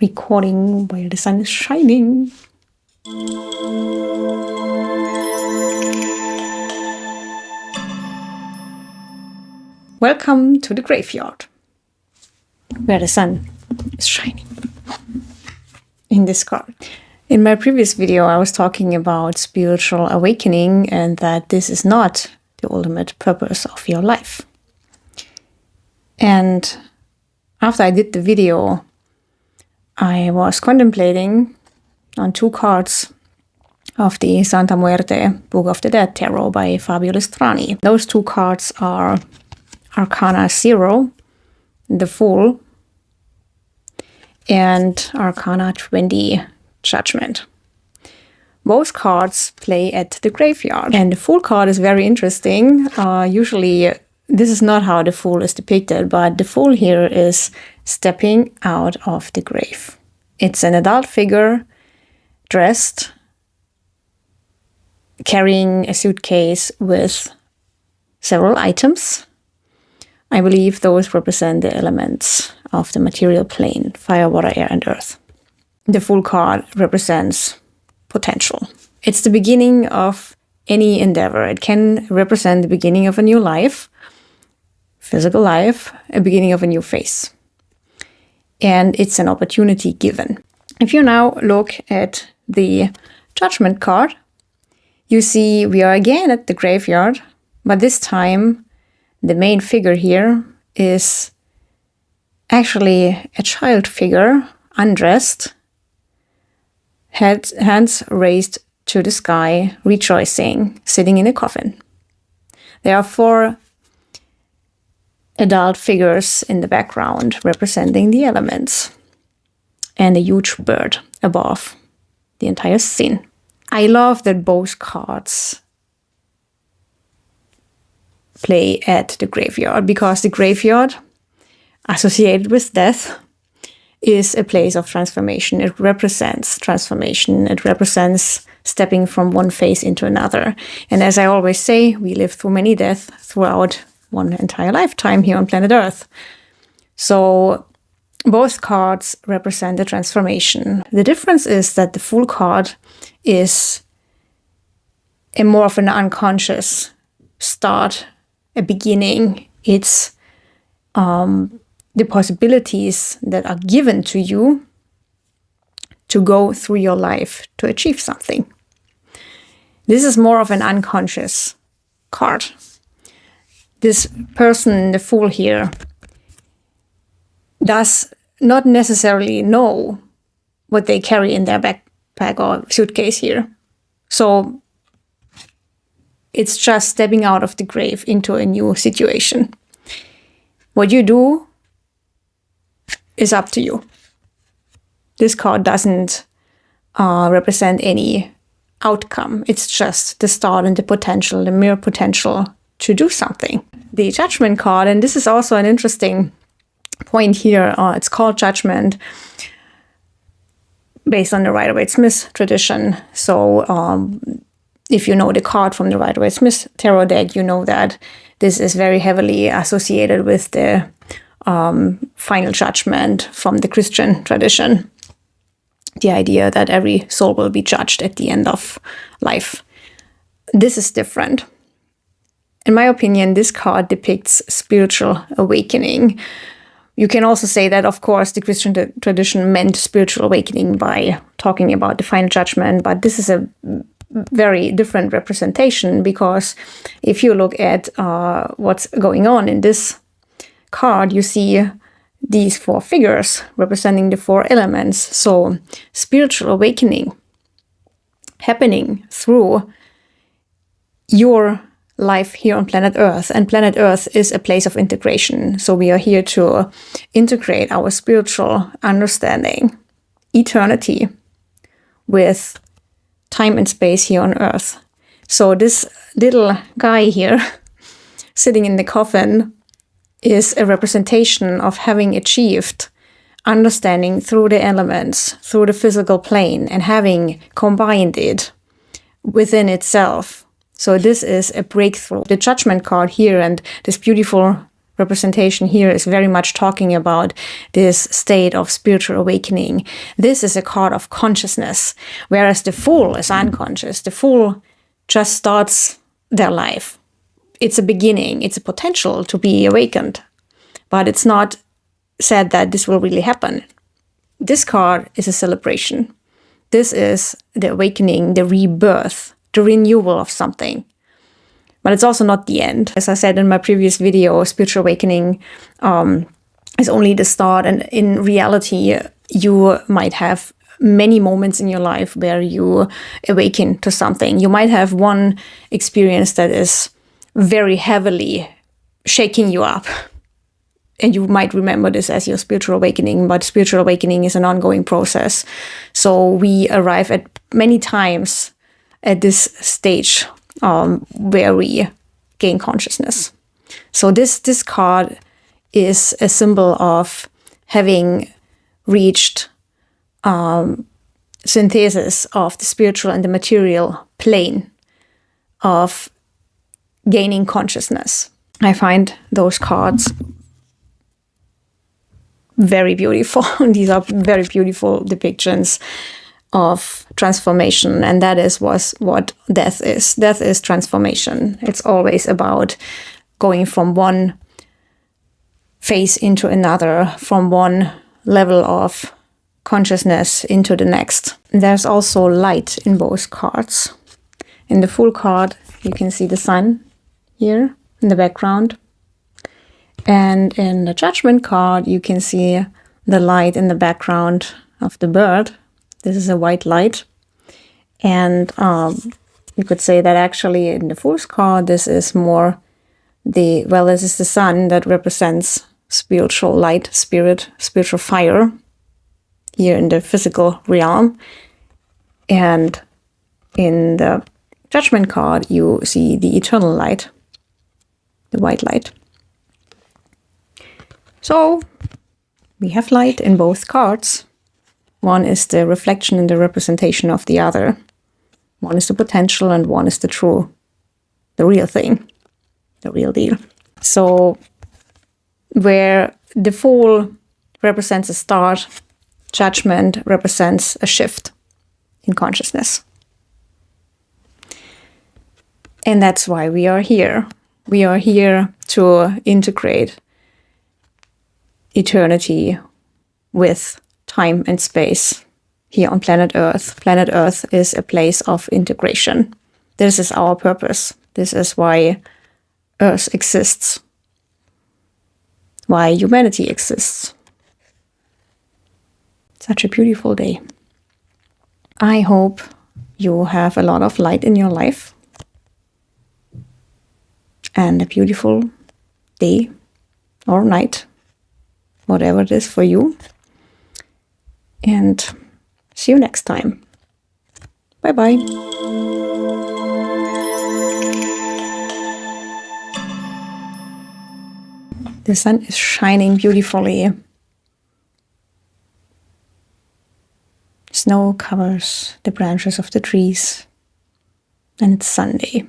recording while the sun is shining. Welcome to the graveyard, where the sun is shining. In this card. In my previous video, I was talking about spiritual awakening and that this is not the ultimate purpose of your life. And after I did the video, I was contemplating on 2 cards of the Santa Muerte Book of the Dead Tarot by Fabio Lestrani. Those 2 cards are Arcana 0, the Fool, and Arcana 20, Judgment. Both cards play at the graveyard. And the Fool card is very interesting. Usually, this is not how the Fool is depicted, but the Fool here is stepping out of the grave. It's an adult figure, dressed, carrying a suitcase with several items. I believe those represent the elements of the material plane: fire, water, air, and earth. The Fool card represents potential. It's the beginning of any endeavor. It can represent the beginning of a new life, physical life, a beginning of a new phase. And it's an opportunity given. If you now look at the Judgment card, you see we are again at the graveyard, but this time the main figure here is actually a child figure, undressed, hands raised to the sky, rejoicing, sitting in a coffin. There are 4 adult figures in the background representing the elements, and a huge bird above the entire scene. I love that both cards play at the graveyard, because the graveyard, associated with death, is a place of transformation. It represents transformation. It represents stepping from one phase into another. And as I always say, we live through many deaths throughout one entire lifetime here on planet Earth. So both cards represent the transformation. The difference is that the Fool card is a more of an unconscious start, a beginning. It's the possibilities that are given to you to go through your life to achieve something. This is more of an unconscious card. This person, the Fool here, does not necessarily know what they carry in their backpack or suitcase here. So it's just stepping out of the grave into a new situation. What you do is up to you. This card doesn't represent any outcome. It's just the start and the potential, the mere potential to do something. The Judgment card, and this is also an interesting point here, it's called Judgment based on the Rider-Waite-Smith tradition. So if you know the card from the Rider-Waite-Smith tarot deck, you know that this is very heavily associated with the final judgment from the Christian tradition. The idea that every soul will be judged at the end of life. This is different. In my opinion, this card depicts spiritual awakening. You can also say that, of course, the Christian tradition meant spiritual awakening by talking about the final judgment, but this is a very different representation, because if you look at what's going on in this card, you see these 4 figures representing the 4 elements. So spiritual awakening happening through your life here on planet Earth. And planet Earth is a place of integration. So we are here to integrate our spiritual understanding, eternity, with time and space here on Earth. So this little guy here sitting in the coffin is a representation of having achieved understanding through the elements, through the physical plane, and having combined it within itself. So this is a breakthrough. The Judgment card here and this beautiful representation here is very much talking about this state of spiritual awakening. This is a card of consciousness, whereas the Fool is unconscious. The Fool just starts their life. It's a beginning. It's a potential to be awakened, but it's not said that this will really happen. This card is a celebration. This is the awakening, the rebirth, the renewal of something. But it's also not the end. As I said in my previous video, spiritual awakening is only the start. And in reality, you might have many moments in your life where you awaken to something. You might have one experience that is very heavily shaking you up. And you might remember this as your spiritual awakening, but spiritual awakening is an ongoing process. So we arrive at many times at this stage where we gain consciousness. So this card is a symbol of having reached synthesis of the spiritual and the material plane, of gaining consciousness. I find those cards very beautiful. These are very beautiful depictions of transformation, and that is what death is. Death is transformation. It's always about going from one phase into another, from one level of consciousness into the next. There's also light in both cards. In the Fool card, you can see the sun here in the background. And in the Judgment card, you can see the light in the background of the bird. This is a white light. And you could say that actually in the Fool's card, this is more this is the sun that represents spiritual light, spiritual fire here in the physical realm. And in the Judgment card, you see the eternal light, the white light. So we have light in both cards. One is the reflection and the representation of the other. One is the potential and one is the real thing, the real deal. So where the Fool represents a start, Judgment represents a shift in consciousness. And that's why we are here. We are here to integrate eternity with time and space here on planet Earth. Planet Earth is a place of integration. This is our purpose. This is why Earth exists, why humanity exists. Such a beautiful day. I hope you have a lot of light in your life and a beautiful day or night, whatever it is for you. And see you next time. Bye-bye. The sun is shining beautifully. Snow covers the branches of the trees. And it's Sunday.